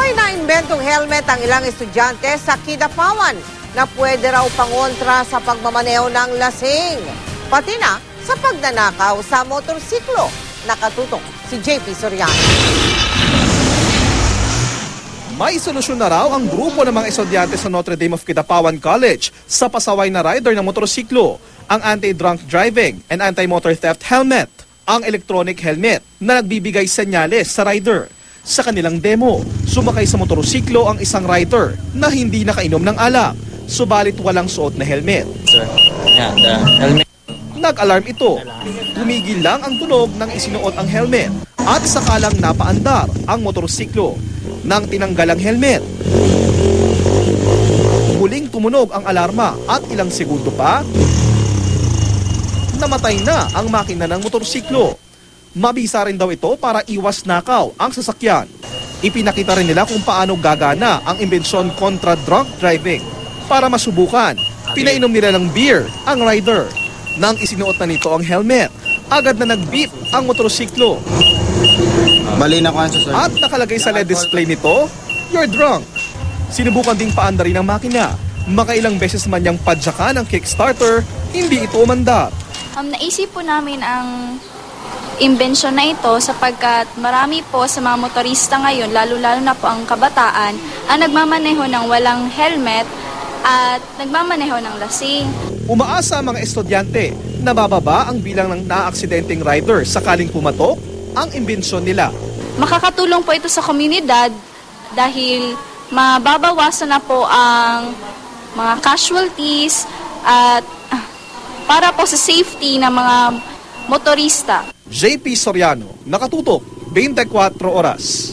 May naimbentong helmet ang ilang estudyante sa Kidapawan na pwede raw pangontra sa pagmamaneho ng lasing. Pati na sa pagnanakaw sa motorsiklo. Nakatutok si JP Soriano. May solusyon na raw ang grupo ng mga estudyante sa Notre Dame of Kidapawan College sa pasaway na rider ng motorsiklo, ang anti-drunk driving and anti-motor theft helmet, ang electronic helmet na nagbibigay senyales sa rider. Sa kanilang demo, sumakay sa motorsiklo ang isang rider na hindi nakainom ng alak, subalit walang suot na helmet. Sir, yeah, the helmet. Nag-alarm ito. Tumigil lang ang tunog ng isinuot ang helmet at sakalang napaandar ang motorsiklo. Nang tinanggal ang helmet, muling tumunog ang alarma at ilang segundo pa, namatay na ang makina ng motorsiklo. Mabisa rin daw ito para iwas nakaw ang sasakyan. Ipinakita rin nila kung paano gagana ang imbensyon kontra drunk driving. Para masubukan, pinainom nila ng beer ang rider. Nang isinuot na nito ang helmet, agad na nag-beep ang motorsiklo. Mali na ko sir. At nakalagay sa LED display nito, "You're drunk." Sinubukan ding paandarin ang makina. Makailang beses man niyang padyakan ang kickstarter, hindi ito umandar. Naisip po namin ang imbensyon na ito sapagkat marami po sa mga motorista ngayon, lalo-lalo na po ang kabataan, ang nagmamaneho ng walang helmet at nagmamaneho ng lasing. Umaasa ang mga estudyante na bababa ang bilang ng naaksidenteng rider sakaling pumatok ang imbensyon nila. Makakatulong po ito sa komunidad dahil mababawasan na po ang mga casualties at para po sa safety ng mga motorista. JP Soriano, nakatutok, 24 oras.